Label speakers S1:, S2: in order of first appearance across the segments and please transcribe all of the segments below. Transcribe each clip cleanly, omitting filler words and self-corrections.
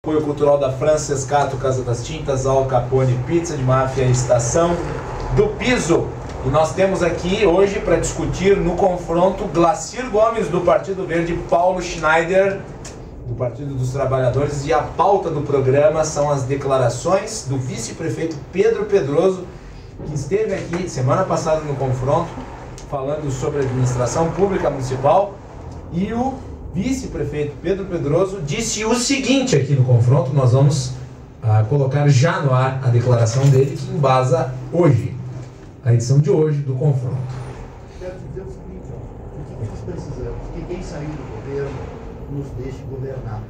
S1: Apoio cultural da Francescato, Casa das Tintas, Al Capone Pizza de Máfia, Estação do Piso. E nós temos aqui hoje para discutir no confronto Glacir Gomes do Partido Verde, Paulo Schneider do Partido dos Trabalhadores, e a pauta do programa são as declarações do vice-prefeito Pedro Pedroso, que esteve aqui semana passada no confronto falando sobre a administração pública municipal, e o vice-prefeito Pedro Pedroso disse o seguinte aqui no confronto. Nós vamos colocar já no ar a declaração dele, que embasa hoje, a edição de hoje do confronto.
S2: Quero dizer o seguinte, o que nós precisamos? Que quem saiu do governo nos deixe governar.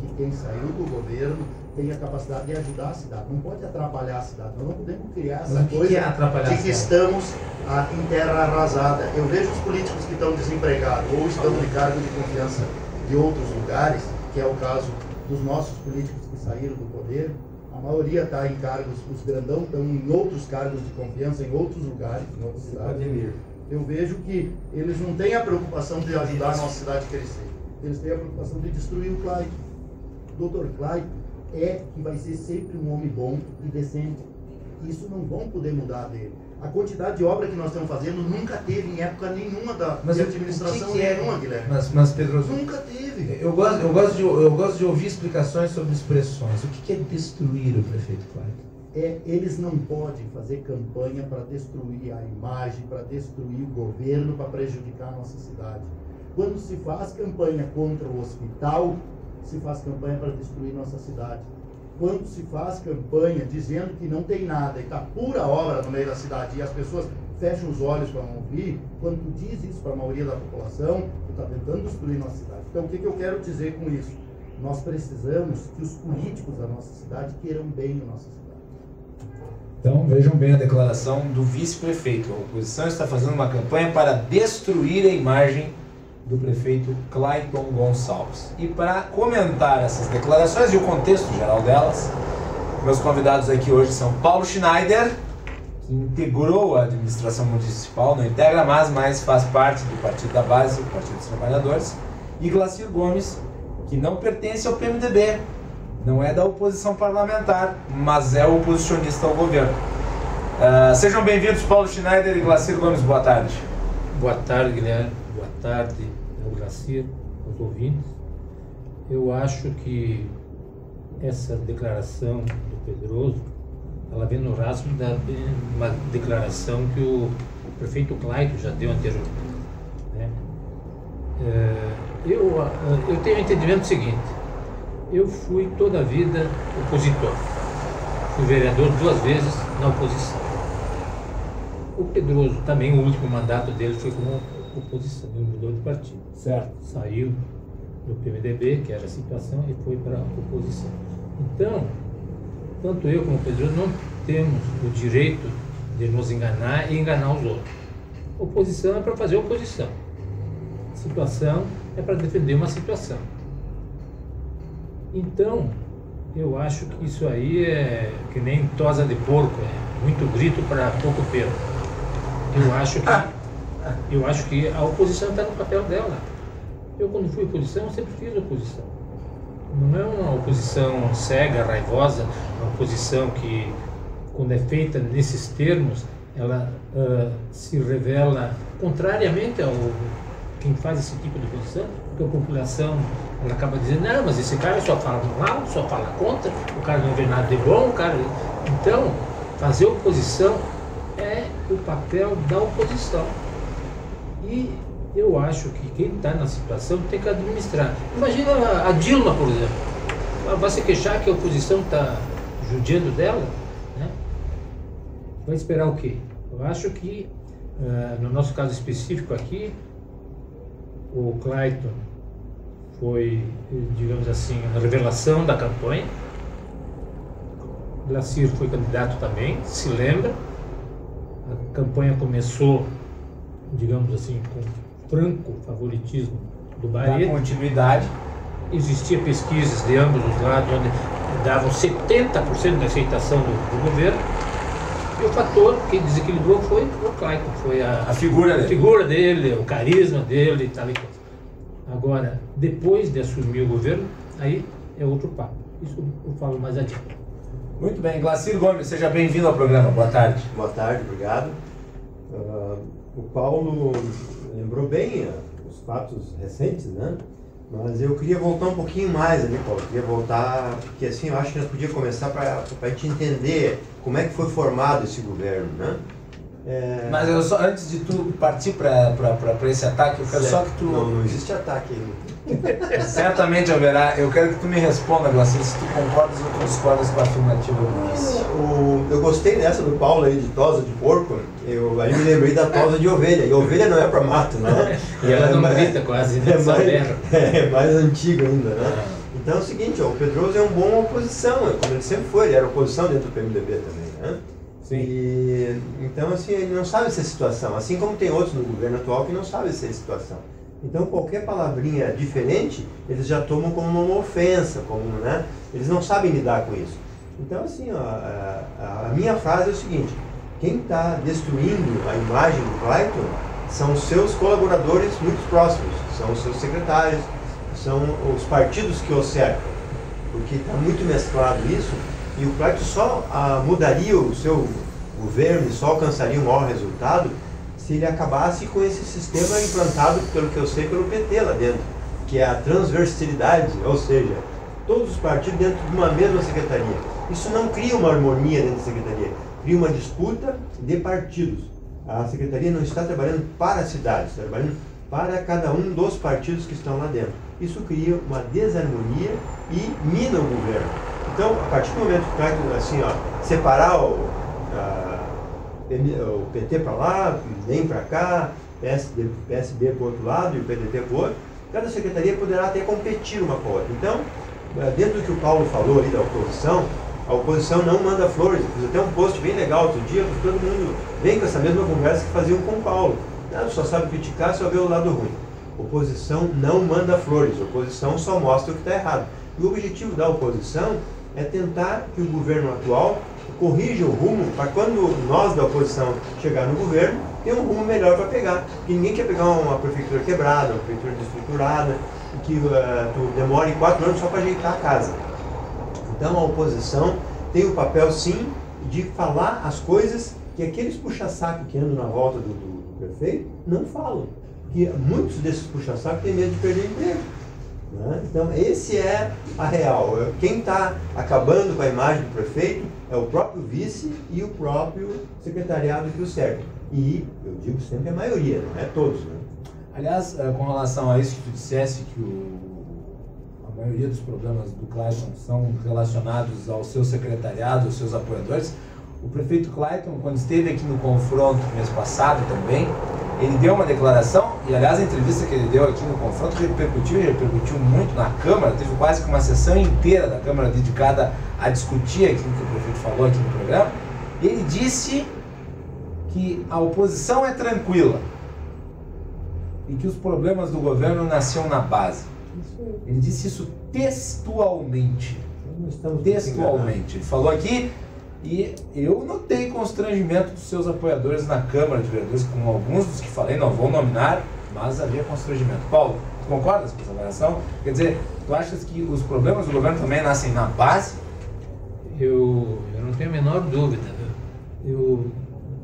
S2: Que quem saiu do governo tenha capacidade de ajudar a cidade. Não pode atrapalhar a cidade. Nós não podemos criar essa coisa de que estamos em terra arrasada. Eu vejo os políticos que estão desempregados ou estão de cargo de confiança de outros lugares, que é o caso dos nossos políticos que saíram do poder. A maioria está em cargos, os grandão estão em outros cargos de confiança, em outros lugares, em outras cidades. Eu vejo que eles não têm a preocupação de ajudar a nossa cidade a crescer. Eles têm a preocupação de destruir o Clayton. O Dr. Clayton é que vai ser sempre um homem bom e decente. Isso não vão poder mudar dele. A quantidade de obra que nós estamos fazendo nunca teve em época nenhuma da administração nenhuma, Guilherme.
S1: Mas Pedro,
S2: nunca teve.
S1: Eu gosto de ouvir explicações sobre expressões. O que é destruir o prefeito Clayton?
S2: Eles não podem fazer campanha para destruir a imagem, para destruir o governo, para prejudicar a nossa cidade. Quando se faz campanha contra o hospital, se faz campanha para destruir nossa cidade. Quando se faz campanha dizendo que não tem nada e está pura obra no meio da cidade e as pessoas fecham os olhos para não ouvir, quando tu diz isso para a maioria da população, tu está tentando destruir nossa cidade. Então o que eu quero dizer com isso? Nós precisamos que os políticos da nossa cidade queiram bem a nossa cidade.
S1: Então vejam bem a declaração do vice-prefeito. A oposição está fazendo uma campanha para destruir a imagem do prefeito Clayton Gonçalves. E para comentar essas declarações e o contexto geral delas, meus convidados aqui hoje são Paulo Schneider, que integrou a administração municipal, não integra mais faz parte do Partido da Base, o Partido dos Trabalhadores, e Glacir Gomes, que não pertence ao PMDB, não é da oposição parlamentar, mas é oposicionista ao governo. Sejam bem-vindos, Paulo Schneider e Glacir Gomes, boa tarde.
S3: Boa tarde, Guilherme. Boa tarde, Glacir, aos ouvintes. Eu acho que essa declaração do Pedroso, ela vem no rastro de uma declaração que o prefeito Clayton já deu anteriormente, né? Eu tenho o entendimento seguinte: eu fui toda a vida opositor, fui vereador 2 vezes na oposição. O Pedroso também, o último mandato dele foi como oposição, ele mudou de partido.
S1: Certo.
S3: Saiu do PMDB, que era a situação, e foi para a oposição. Então, tanto eu como o Pedroso não temos o direito de nos enganar e enganar os outros. Oposição é para fazer oposição. Situação é para defender uma situação. Então, eu acho que isso aí é que nem tosa de porco, é muito grito para pouco pelo. Eu acho que a oposição está no papel dela. Eu, quando fui oposição, sempre fiz oposição. Não é uma oposição cega, raivosa, uma oposição que, quando é feita nesses termos, ela se revela contrariamente ao quem faz esse tipo de oposição, porque a população ela acaba dizendo: não, mas esse cara só fala mal, só fala contra, o cara não vê nada de bom, o cara... Então, fazer oposição é o papel da oposição. E eu acho que quem está na situação tem que administrar. Imagina a Dilma, por exemplo. Ela vai se queixar que a oposição está judiando dela, né? Vai esperar o quê? Eu acho que, no nosso caso específico aqui, o Clayton foi, digamos assim, a revelação da campanha. Glacir foi candidato também, se lembra. A campanha começou, digamos assim, com franco favoritismo do Barreto.
S1: Da continuidade.
S3: Existia pesquisas de ambos os lados onde davam 70% da aceitação do governo. E o fator que desequilibrou foi o Clayton, foi a figura dele, o carisma dele e tal e coisa. Agora, depois de assumir o governo, aí é outro papo. isso eu falo mais adiante.
S1: Muito bem, Glacir Gomes, seja bem-vindo ao programa. Boa tarde.
S4: Boa tarde, obrigado. O Paulo lembrou bem os fatos recentes, né? Mas eu queria voltar um pouquinho mais ali, Paulo. Eu queria voltar, porque assim, eu acho que nós podíamos começar para a gente entender como é que foi formado esse governo, né?
S1: Mas eu só, antes de tu partir para esse ataque, eu quero só que tu...
S4: Não existe ataque aí.
S1: Certamente haverá. Eu quero que tu me responda, Glacir, se tu concordas ou tu discordas com a afirmativa do vice.
S4: Eu gostei dessa do Paulo aí, de tosa de porco. Aí me lembrei da tosa de ovelha. E ovelha não é para mato, né?
S3: E ela não grita quase, né?
S4: É mais antigo ainda, né? Então é o seguinte, o Pedroso é um bom oposição, como ele sempre foi, ele era oposição dentro do PMDB também, né?
S1: Sim.
S4: Então assim, ele não sabe essa situação, assim como tem outros no governo atual que não sabem essa situação. Então qualquer palavrinha diferente, eles já tomam como uma ofensa, né? Eles não sabem lidar com isso. Então assim, a minha frase é o seguinte, quem está destruindo a imagem do Clayton são os seus colaboradores muito próximos, são os seus secretários, são os partidos que o cercam, porque está muito mesclado isso, e o Clayton só mudaria o seu governo e só alcançaria um maior resultado se ele acabasse com esse sistema implantado, pelo que eu sei, pelo PT lá dentro, que é a transversalidade, ou seja, todos os partidos dentro de uma mesma secretaria. Isso não cria uma harmonia dentro da secretaria, cria uma disputa de partidos. A secretaria não está trabalhando para a cidade, está trabalhando para cada um dos partidos que estão lá dentro. Isso cria uma desarmonia e mina o governo. Então, a partir do momento que vai assim, separar o PT para lá, DEM para cá, PSB para o outro lado e o PDT para o outro, cada secretaria poderá até competir uma com a outra. Então, dentro do que o Paulo falou ali da oposição, a oposição não manda flores. Eu fiz até um post bem legal outro dia, porque todo mundo vem com essa mesma conversa que faziam com o Paulo. Só sabe criticar, só vê o lado ruim. Oposição não manda flores, oposição só mostra o que está errado. E o objetivo da oposição é tentar que o governo atual corrija o rumo para quando nós da oposição chegar no governo, ter um rumo melhor para pegar. Porque ninguém quer pegar uma prefeitura quebrada, uma prefeitura desestruturada, que tu demore 4 anos só para ajeitar a casa. Então a oposição tem o papel sim de falar as coisas que aqueles puxa-saco que andam na volta do prefeito não falam. Porque muitos desses puxa-saco têm medo de perder emprego. Né? Então, esse é a real. Quem está acabando com a imagem do prefeito é o próprio vice e o próprio secretariado que o cerca. E, eu digo sempre, a maioria, não é todos. Né?
S1: Aliás, com relação a isso que tu dissesse, que a maioria dos problemas do Clayton são relacionados ao seu secretariado, aos seus apoiadores, o prefeito Clayton, quando esteve aqui no confronto mês passado também, ele deu uma declaração, e aliás a entrevista que ele deu aqui no confronto repercutiu muito na Câmara, teve quase que uma sessão inteira da Câmara dedicada a discutir aquilo que o prefeito falou aqui no programa. Ele disse que a oposição é tranquila e que os problemas do governo nasciam na base. Ele disse isso textualmente. Textualmente. Ele falou aqui. E eu notei constrangimento dos seus apoiadores na Câmara de Vereadores, com alguns dos que falei, não vou nominar, mas havia constrangimento. Paulo, tu concordas com essa avaliação? Quer dizer, tu achas que os problemas do governo também nascem na base?
S3: Eu não tenho a menor dúvida. Eu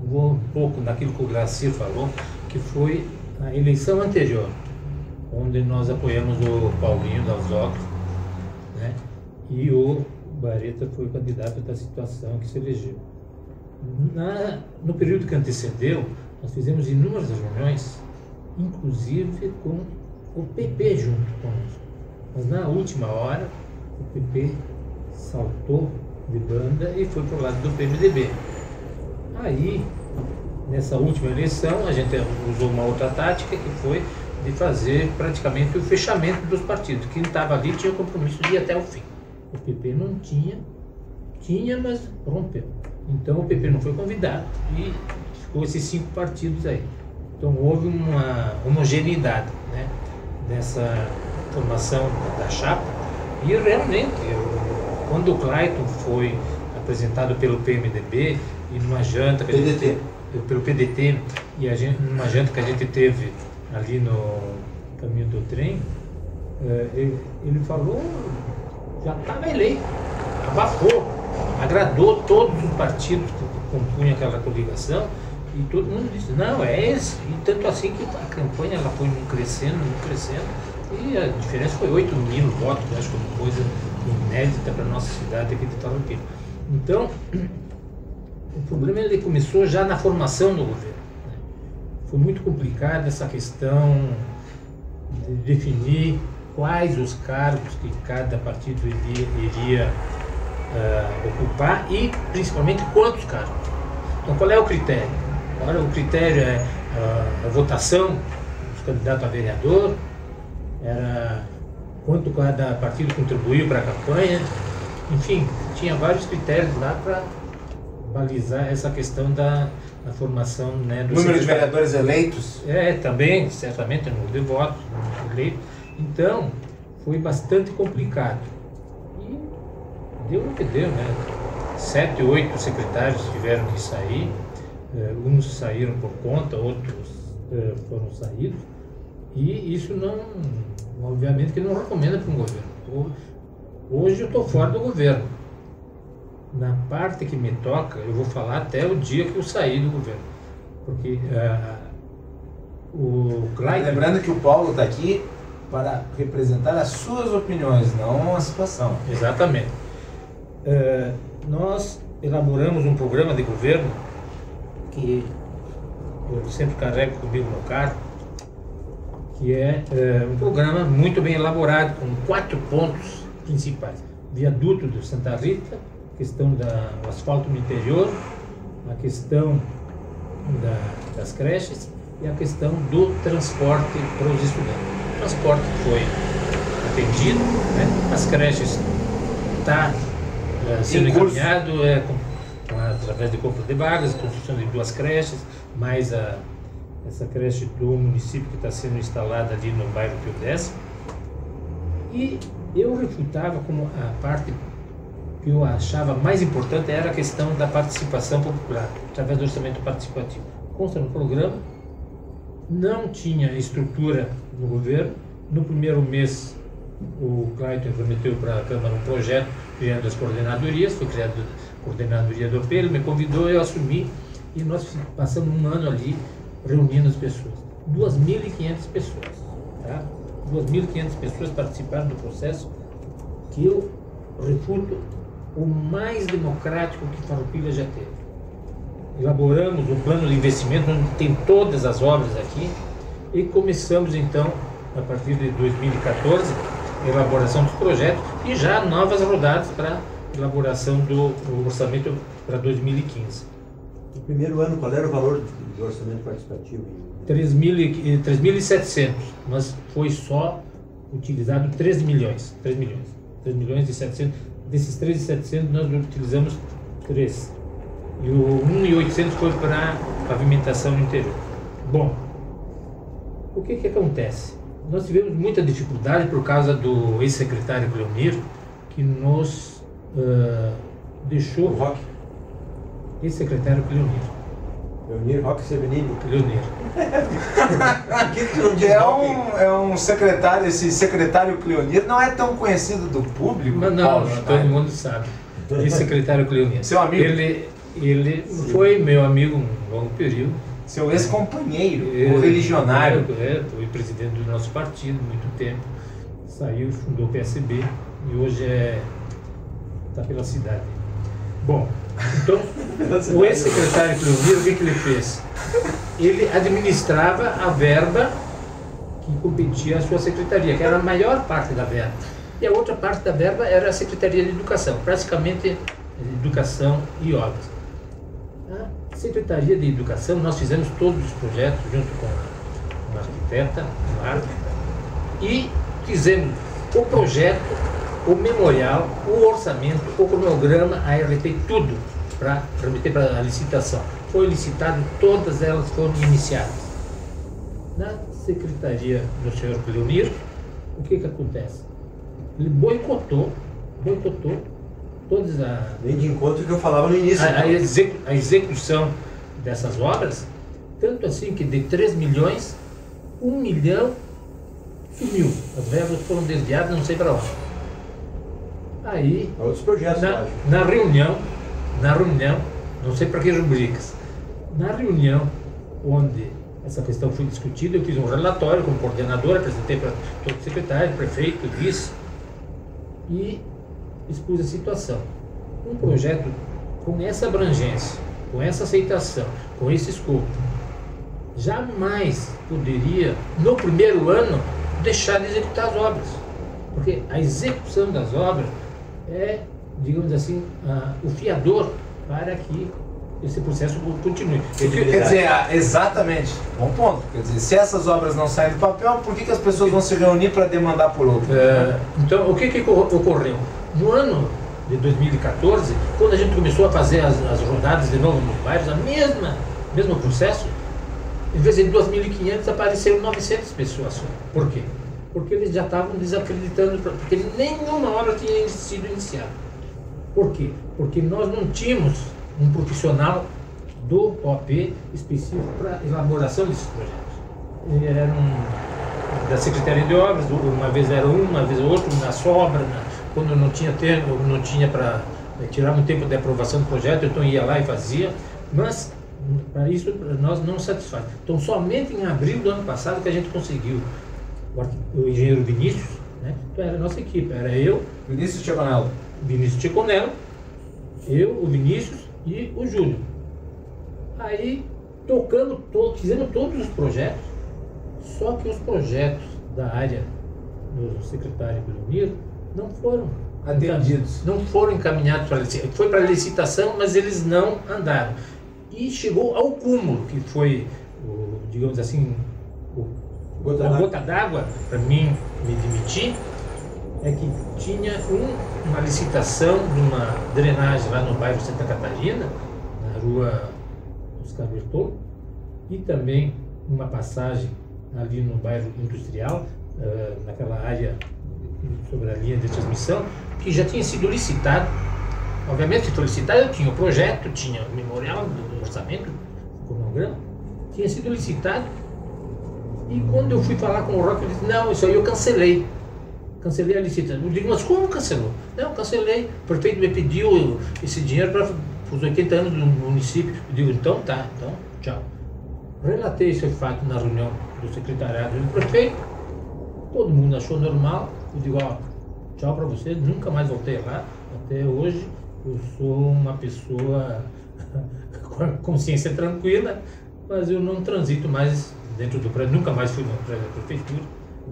S3: vou um pouco naquilo que o Glacir falou, que foi a eleição anterior, onde nós apoiamos o Paulinho Dalzotto, né? E o Bareta foi o candidato da situação que se elegeu. No período que antecedeu, nós fizemos inúmeras reuniões, inclusive com o PP junto conosco. Mas na última hora, o PP saltou de banda e foi para o lado do PMDB. Aí, nessa última eleição, a gente usou uma outra tática, que foi de fazer praticamente o fechamento dos partidos. Quem estava ali tinha o compromisso de ir até o fim. O PP não tinha, mas rompeu. Então o PP não foi convidado e ficou esses 5 partidos aí. Então houve uma homogeneidade, né, nessa formação da chapa. E realmente, quando o Clayton foi apresentado pelo PMDB e numa janta pelo PDT e numa janta que a gente teve ali no caminho do trem, ele falou já estava eleito, abafou, agradou todos os partidos que compunham aquela coligação, e todo mundo disse, não, é esse. E tanto assim que a campanha ela foi crescendo, e a diferença foi 8 mil votos, que acho que foi uma coisa inédita para a nossa cidade aqui de Farroupilha. Então, o problema ele começou já na formação do governo. Né? Foi muito complicada essa questão de definir quais os cargos que cada partido iria ocupar e, principalmente, quantos cargos. Então, qual é o critério? Agora, o critério é a votação dos candidatos a vereador, era quanto cada partido contribuiu para a campanha, enfim, tinha vários critérios lá para balizar essa questão da formação, né, do
S1: número de vereadores eleitos?
S3: Também, certamente, número de votos eleitos. Então, foi bastante complicado. E deu no que deu, né? 7, 8 secretários tiveram que sair, uns saíram por conta, outros foram saídos, e isso não, obviamente que não recomenda para um governo. Hoje eu estou fora do governo. Na parte que me toca, eu vou falar até o dia que eu sair do governo. Porque o Clayton...
S1: Lembrando que o Paulo está aqui para representar as suas opiniões, não a situação.
S3: Exatamente. Nós elaboramos um programa de governo que eu sempre carrego comigo no carro, que é um programa muito bem elaborado, com 4 pontos principais. Viaduto do Santa Rita, a questão do asfalto no interior, a questão das creches e a questão do transporte para os estudantes. O transporte foi atendido, né? As creches estão sendo encaminhado através de compra de vagas, construção de 2 creches, mais essa creche do município que está sendo instalada ali no bairro Pio X. E eu refutava como a parte que eu achava mais importante era a questão da participação popular, através do orçamento participativo. Consta no programa, não tinha estrutura no governo. No primeiro mês, o Clayton remeteu para a Câmara um projeto criando as coordenadorias, foi criada a coordenadoria do OP, ele me convidou, eu assumi, e nós passamos um ano ali reunindo as pessoas. 2.500 pessoas, tá? 2.500 pessoas participaram do processo que eu refuto o mais democrático que Farroupilha já teve. Elaboramos um plano de investimento onde tem todas as obras aqui e começamos então, a partir de 2014, a elaboração dos projetos e já novas rodadas para elaboração do orçamento para 2015.
S4: No primeiro ano, qual era o valor do orçamento participativo?
S3: 3.700, mas foi só utilizado 3 milhões. 3 milhões e 700. Desses 3.700 nós utilizamos 3. E o 1.800 foi para pavimentação no interior. Bom, o que acontece? Nós tivemos muita dificuldade por causa do ex-secretário Cleonir, que nos deixou...
S4: O Roque?
S3: Ex-secretário Cleonir.
S4: Cleonir, Roque Severino.
S3: Cleonir.
S1: É um secretário, esse secretário Cleonir não é tão conhecido do público.
S3: Mas não, todo mundo sabe. Ex-secretário Cleonir.
S1: Seu amigo?
S3: Ele foi meu amigo um longo período.
S1: Seu ex-companheiro, o religionário.
S3: Foi presidente do nosso partido muito tempo. Saiu, fundou o PSB e hoje está pela cidade. Bom, então, o ex-secretário Cleonir, o que ele fez? Ele administrava a verba que competia à sua secretaria, que era a maior parte da verba. E a outra parte da verba era a Secretaria de Educação, praticamente Educação e Obras. A Secretaria de Educação, nós fizemos todos os projetos junto com uma arquiteta, e fizemos o projeto, o memorial, o orçamento, o cronograma, a RT, tudo para remeter para a licitação. Foi licitado, todas elas foram iniciadas. Na secretaria do senhor Cleonir, o que acontece? Ele boicotou todas as...
S4: Vem de encontro que eu falava no início.
S3: A execução dessas obras, tanto assim que de 3 milhões, 1 milhão sumiu. As verbas foram desviadas, não sei para onde. Aí,
S4: Outros projetos, lógico.
S3: na reunião, não sei para que rubricas, na reunião onde essa questão foi discutida, eu fiz um relatório como coordenador, apresentei para todo o secretário, prefeito, vice, e expus a situação. Um projeto com essa abrangência, com essa aceitação, com esse escopo, jamais poderia, no primeiro ano, deixar de executar as obras. Porque a execução das obras é, digamos assim, o fiador para que esse processo continue.
S1: Quer dizer, exatamente, bom ponto. Quer dizer, se essas obras não saem do papel, por que as pessoas vão se reunir para demandar por outro?
S3: Então, o que ocorreu? No ano de 2014, quando a gente começou a fazer as rodadas de novo nos bairros, mesmo processo, em vez de 2.500, apareceram 900 pessoas só. Por quê? Porque eles já estavam desacreditando, porque nenhuma obra tinha sido iniciada. Por quê? Porque nós não tínhamos um profissional do OP específico para elaboração desses projetos. Eram da Secretaria de Obras, uma vez era uma vez outro, na sobra, quando não tinha tempo, não tinha para tirar um tempo de aprovação do projeto, então ia lá e fazia, mas para isso nós não satisfaz. Então somente em abril do ano passado que a gente conseguiu o engenheiro Vinícius, né? Então era a nossa equipe, era eu,
S1: Vinícius Tcheconello,
S3: eu, o Vinícius e o Júlio. Aí fizemos todos os projetos, só que os projetos da área do secretário Cleonir não foram
S1: atendidos,
S3: não foram encaminhados para licitação. Foi para licitação, mas eles não andaram. E chegou ao cúmulo, que foi, digamos assim, a gota d'água para mim me demitir, é que tinha uma licitação de uma drenagem lá no bairro Santa Catarina, na rua Oscar Bertol, e também uma passagem ali no bairro Industrial, naquela área sobre a linha de transmissão, que já tinha sido licitado. Obviamente, se foi licitado, eu tinha o projeto, tinha o memorial do orçamento, o cronograma, tinha sido licitado. E quando eu fui falar com o Roque, ele disse: não, isso aí eu cancelei a licitação. Eu digo: mas como cancelou? Não, cancelei. O prefeito me pediu esse dinheiro para os 80 anos do município. Eu digo: então tá, então tchau. Relatei esse fato na reunião do secretariado do prefeito, todo mundo achou normal. Eu digo: ó, tchau para vocês, nunca mais voltei lá. Até hoje eu sou uma pessoa com a consciência tranquila, mas eu não transito mais dentro do prédio, nunca mais fui no prédio da prefeitura.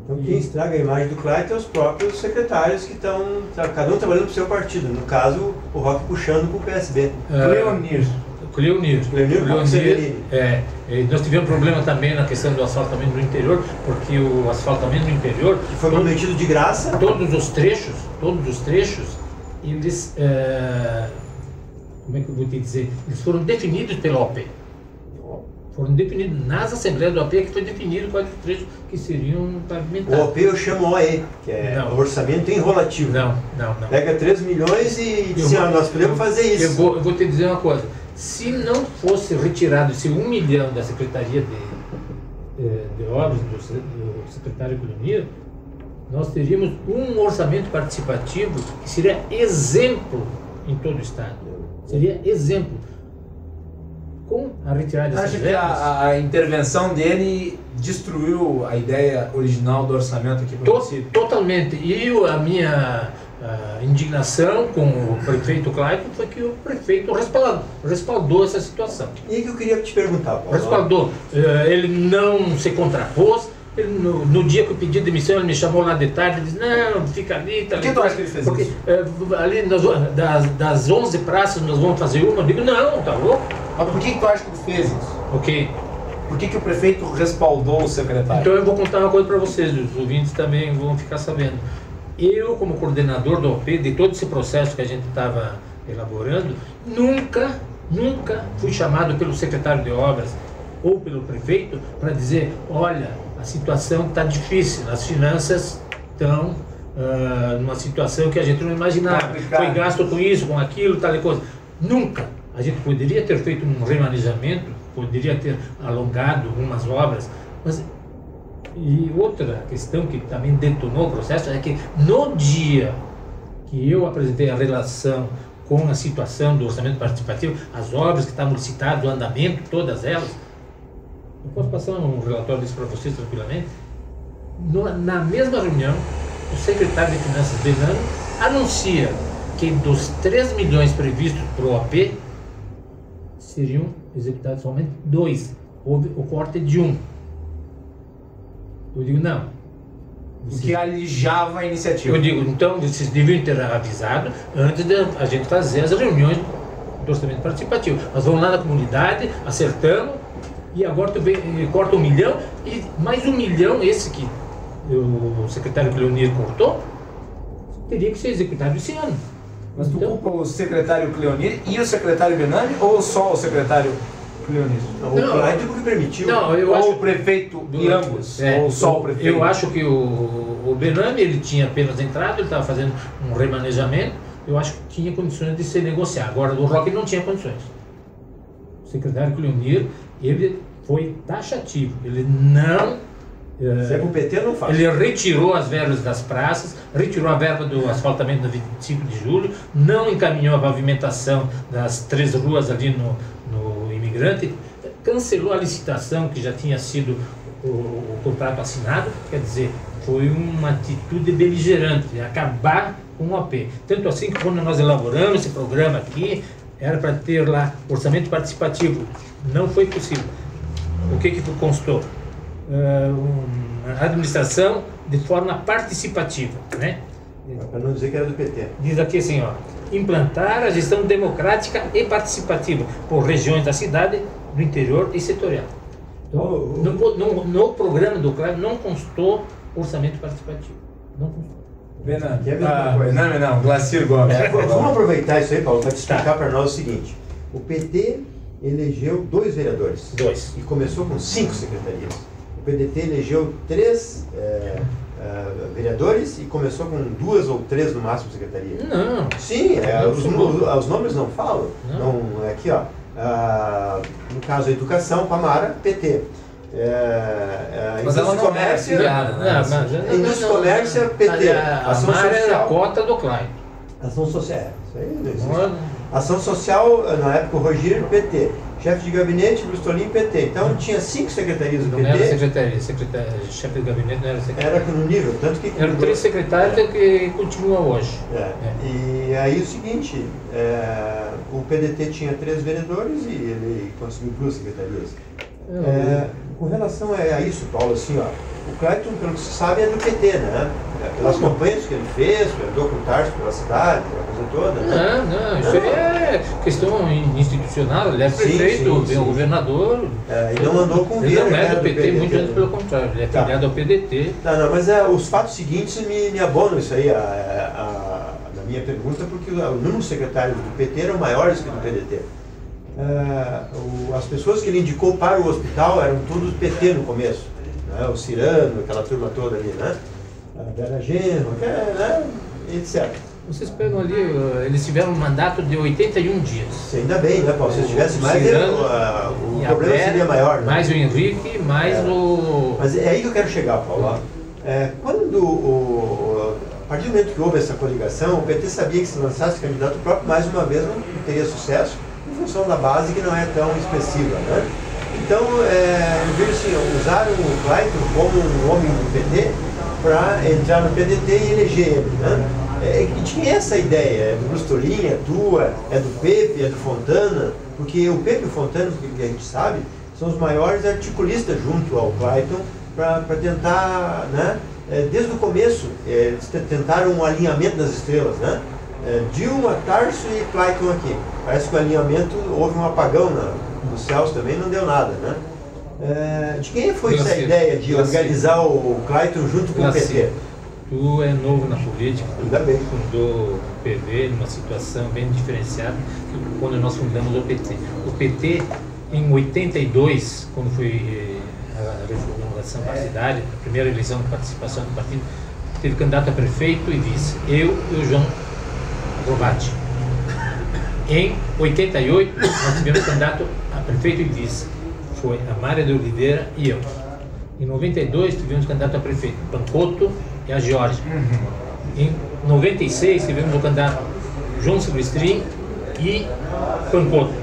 S4: Então quem estraga a imagem do Clayton é os próprios secretários que estão, cada um trabalhando para o seu partido. No caso, o Roque puxando para o PSB.
S3: Cleonir. Nós tivemos problema também na questão do asfaltamento no interior, porque o asfaltamento no interior...
S4: Que foi prometido de graça?
S3: Todos os trechos, eles... como é que eu vou te dizer? Eles foram definidos pela OP. Foram definidos nas assembleias do OP, que foi definido quais os trechos que seriam pavimentados.
S4: O OP eu chamo OE, que é o orçamento enrolativo.
S3: Não.
S4: Pega 3 milhões e diz: nós podemos fazer isso.
S3: Eu vou te dizer uma coisa. Se não fosse retirado esse 1 milhão da Secretaria de Obras, do secretário Cleonir, nós teríamos um orçamento participativo que seria exemplo em todo o Estado. Seria exemplo. Com a retirada dessas verbas...
S1: Acha que a intervenção dele destruiu a ideia original do orçamento aqui para o município?
S3: Totalmente. E a minha indignação com o prefeito Clayton foi que o prefeito respaldou essa situação.
S4: E aí que eu queria te perguntar, Paulo.
S3: Respaldou. Ele não se contrapôs. Ele, no dia que eu pedi demissão, ele me chamou lá de tarde e disse: não, fica ali. Tá.
S1: Por que tu acha que ele fez isso?
S3: Ali das 11 praças nós vamos fazer uma. Eu digo: não, tá louco.
S1: Mas por que tu acha que ele fez isso?
S3: Ok.
S1: Por que o prefeito respaldou o secretário?
S3: Então eu vou contar uma coisa para vocês, os ouvintes também vão ficar sabendo. Eu, como coordenador do OP, de todo esse processo que a gente estava elaborando, nunca fui chamado pelo secretário de Obras ou pelo prefeito para dizer: olha, a situação está difícil, as finanças estão numa situação que a gente não imaginava. Foi gasto com isso, com aquilo, tal e coisa. Nunca. A gente poderia ter feito um remanejamento, poderia ter alongado algumas obras, mas... E outra questão que também detonou o processo é que no dia que eu apresentei a relação com a situação do orçamento participativo, as obras que estavam licitadas, o andamento, todas elas. Eu posso passar um relatório disso para vocês tranquilamente. Na mesma reunião, o secretário de Finanças, Benami, anuncia que dos 3 milhões previstos para o OP, seriam executados somente 2. Houve o corte de 1. Eu digo, não.
S1: O que alijava a iniciativa.
S3: Eu digo, então, vocês deviam ter avisado antes de a gente fazer as reuniões do orçamento participativo. Nós vamos lá na comunidade, acertamos, e agora tu vem, corta 1 milhão, e mais 1 milhão, esse que o secretário Cleonir cortou, teria que ser executado esse ano.
S1: Mas tu culpa o secretário Cleonir e o secretário Benami ou só o secretário Cleonir?
S4: O Clayton que permitiu.
S3: Não, eu
S1: ou
S3: acho,
S1: o prefeito e ambos?
S3: É,
S1: ou só o prefeito?
S3: Eu acho que o Benami, ele tinha apenas entrado, ele estava fazendo um remanejamento, eu acho que tinha condições de se negociar. Agora, o Roque não tinha condições. O secretário Cleonir, ele foi taxativo, ele não...
S4: Se é pro PT, não faz.
S3: Ele retirou as verbas das praças, retirou a verba do asfaltamento no 25 de julho, não encaminhou a pavimentação das 3 ruas ali no Imigrante, cancelou a licitação que já tinha sido o contrato assinado, quer dizer, foi uma atitude beligerante, acabar com o OP. Tanto assim que quando nós elaboramos esse programa aqui, era para ter lá orçamento participativo, não foi possível. O que constou? Uma administração de forma participativa, né?
S4: Para não dizer que era do PT.
S3: Diz aqui assim, ó, implantar a gestão democrática e participativa por regiões da cidade, do interior e setorial. Então, no programa do CLAI não constou orçamento participativo. Não constou.
S1: Benami, não, Glacir Gomes.
S4: Vamos aproveitar isso aí, Paulo, para te explicar para nós o seguinte. O PT elegeu 2 vereadores.
S3: 2.
S4: E começou com 5 secretarias. O PDT elegeu 3 vereadores e começou com 2 ou 3 no máximo secretarias.
S3: Não.
S4: Sim, os nomes não falam. Não, aqui, ó. No caso, a educação, Pamara, PT.
S1: Mas ela não é afiliada, né?
S4: Indústria e comércio, PT.
S3: Ação social era a cota do CLAI.
S4: Ação social. Isso aí não existe. Ação social, na época, o Rogério, PT. Chefe de gabinete, Brustolin, PT. Então tinha 5 secretarias do PT.
S3: Não era secretaria, chefe de gabinete não era secretário.
S4: Era no nível, tanto que...
S3: Eram 3 secretários que continuam hoje.
S4: E aí o seguinte, o PDT tinha 3 vereadores e ele conseguiu 2 secretarias. Com relação a isso, Paulo, assim, ó, o Clayton, pelo que se sabe, é do PT, né? Pelas campanhas que ele fez, andou com o Tarso pela cidade, aquela coisa toda. Né?
S3: Não, isso aí é questão institucional, ele é prefeito,
S4: sim.
S3: Governador.
S4: Ele não andou com o
S3: Ele não é do PT, muito antes pelo contrário, ele é filiado ao PDT.
S4: Não, mas os fatos seguintes me abonam isso aí, na minha pergunta, porque o número de secretários do PT eram maiores que do PDT. As pessoas que ele indicou para o hospital eram todos do PT no começo, né? O Cirano, aquela turma toda ali, né? A Vera Genro, né? Etc.
S3: Vocês pegam ali, eles tiveram um mandato de 81 dias.
S4: Ainda bem, né, Paulo? Se eles tivessem mais, o problema seria maior. Né?
S3: Mais o Henrique, mais o...
S4: Mas é aí que eu quero chegar, Paulo. A partir do momento que houve essa coligação, o PT sabia que se lançasse candidato próprio, mais uma vez não teria sucesso, em função da base que não é tão expressiva, né? Então, eu vejo assim, usaram o Clayton como um homem do PT para entrar no PDT e eleger ele, né? E tinha essa ideia, é do Brustolin, é tua, é do Pepe, é do Fontana, porque o Pepe e o Fontana, que a gente sabe, são os maiores articulistas junto ao Clayton para tentar, né? Desde o começo, eles tentaram um alinhamento das estrelas, né? Dilma, Tarso e Clayton aqui. Parece que o alinhamento, houve um apagão nos céus também, não deu nada, né? De quem foi essa ideia de organizar o Clayton junto com o PT?
S3: Tu é novo na política,
S4: Ainda bem.
S3: Fundou o PV numa situação bem diferenciada quando nós fundamos o PT. O PT, em 82, quando foi a reformulação partidária, a primeira eleição de participação do partido, teve candidato a prefeito e vice. Eu e o João Robati. Em 88, nós tivemos candidato a prefeito e vice. Foi a Mária de Oliveira e eu. Em 92, tivemos candidato a prefeito, Pancoto e a Jorge. Em 96 tivemos o candidato João Silvestrin e Pancoto.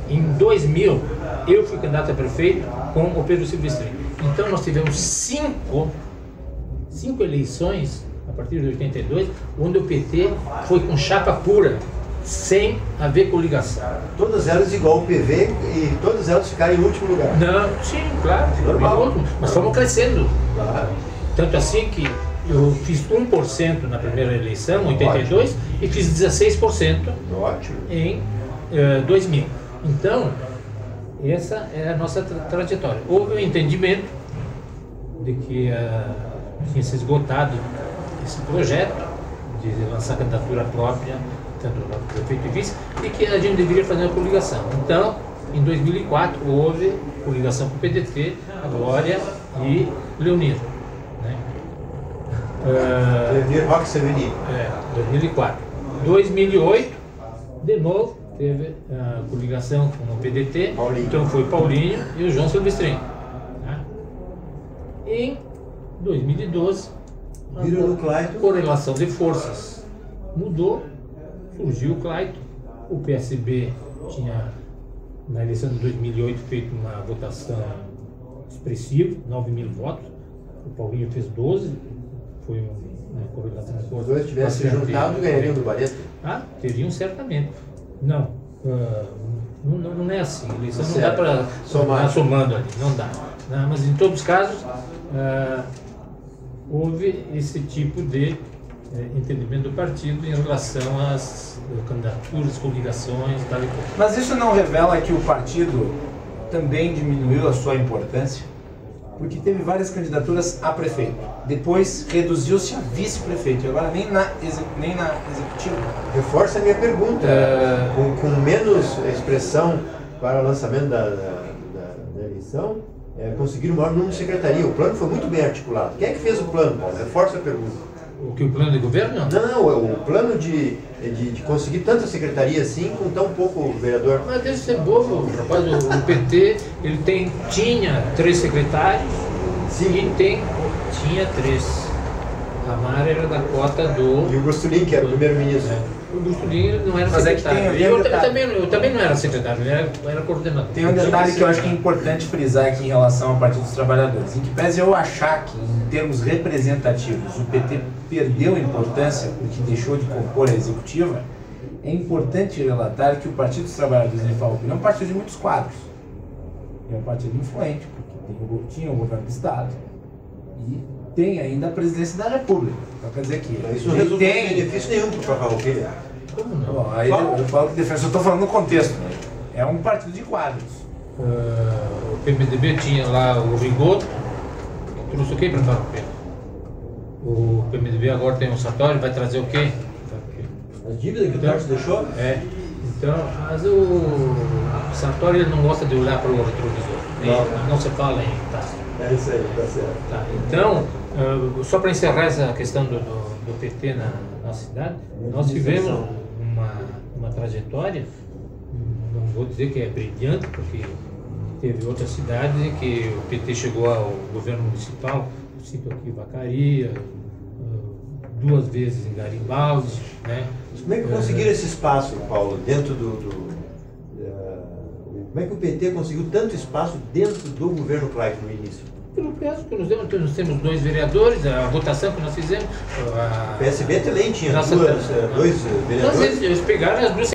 S3: Em 2000 eu fui candidato a prefeito com o Pedro Silvestrin. Então nós tivemos cinco eleições a partir de 82, onde o PT foi com chapa pura, sem haver coligação.
S4: Todas elas igual o PV e todas elas ficaram em último lugar.
S3: Não, sim, claro,
S4: Normal.
S3: mas fomos crescendo.
S4: Claro.
S3: Tanto assim que eu fiz 1% na primeira eleição, em 82, e fiz 16%
S4: Ótimo.
S3: em 2000. Então, essa é a nossa trajetória. Houve um entendimento de que tinha se esgotado esse projeto de lançar candidatura própria, tanto para prefeito e vice, e que a gente deveria fazer uma coligação. Então, em 2004, houve coligação com o PDT, a Glória e Leonir. Né?
S4: Leonir Roque Severino.
S3: 2004. 2008, de novo, teve a coligação com o PDT,
S4: Paulinho.
S3: então foi Paulinho e o João Silvestrin. Né? Em 2012,
S4: Virou no Clayton.
S3: correlação de forças mudou, surgiu o Clayton, o PSB tinha, na eleição de 2008, feito uma votação expressiva, 9 mil votos, o Paulinho fez 12, foi uma correlação de
S4: Se os
S3: forças.
S4: dois tivessem se
S3: bastante-
S4: juntado, ganhariam do Barreto.
S3: Ah, teriam certamente. Não, não é assim. Eleição não dá
S4: Certo.
S3: para
S4: Somar.
S3: somando ali, não dá. Né? Mas em todos os casos, houve esse tipo de entendimento do partido em relação às candidaturas, coligações, tal e qual.
S1: Mas isso não revela que o partido também diminuiu a sua importância? Porque teve várias candidaturas a prefeito. Depois reduziu-se a vice-prefeito. E agora nem na executiva.
S4: Reforça a minha pergunta. Com menos expressão para o lançamento da eleição, conseguiram o maior número de secretaria. O plano foi muito bem articulado. Quem é que fez o plano, Paulo? Reforça a pergunta.
S3: O que o plano de governo?
S4: Não, o plano de conseguir tanta secretaria assim com tão pouco vereador.
S3: Mas deve ser bobo, rapaz. O PT ele tinha 3 secretários.
S4: Sim.
S3: E tinha 3. A Mara era da cota do.
S4: E o Gostulin, que era o primeiro-ministro.
S3: O Gustulin não era
S1: Mas é que
S3: secretário.
S1: tem um
S3: eu
S1: detalhe.
S3: também não era secretário, eu era coordenador.
S1: Tem um detalhe que eu acho que é importante frisar aqui em relação ao Partido dos Trabalhadores. Em que pese eu achar que, em termos representativos, o PT perdeu importância porque deixou de compor a executiva, é importante relatar que o Partido dos Trabalhadores em FAUP é um partido de muitos quadros. É um partido influente, porque tinha o governo do Estado e tem ainda a presidência da República. Então quer dizer que
S4: Isso não resultou em benefício nenhum para o Farroupilha.
S3: Como não?
S1: Bom, aí eu falo que defesa, eu estou falando no contexto, né? É um partido de quadros.
S3: O PMDB tinha lá o Rigoto, que trouxe o que para Farroupilha? O PMDB agora tem um Sartori, vai trazer o quê?
S4: As dívidas que o Tarso deixou?
S3: Então, mas o Sartori ele não gosta de olhar para o retrovisor. Não se fala em taxa.
S4: É isso aí, tá certo.
S3: Tá, então, só para encerrar essa questão do PT na nossa cidade, nós tivemos uma trajetória, não vou dizer que é brilhante, porque teve outras cidades em que o PT chegou ao governo municipal, cito aqui Vacaria, 2 vezes em Garibaldi, né?
S4: Como é que conseguiram esse espaço, Paulo, dentro como é que o PT conseguiu tanto espaço dentro do governo Clayton no início?
S3: Pelo caso que nós temos 2 vereadores, a votação que nós fizemos.
S4: O PSB também tinha
S3: Nossa,
S4: 2 vereadores.
S3: Então, eles pegaram as 2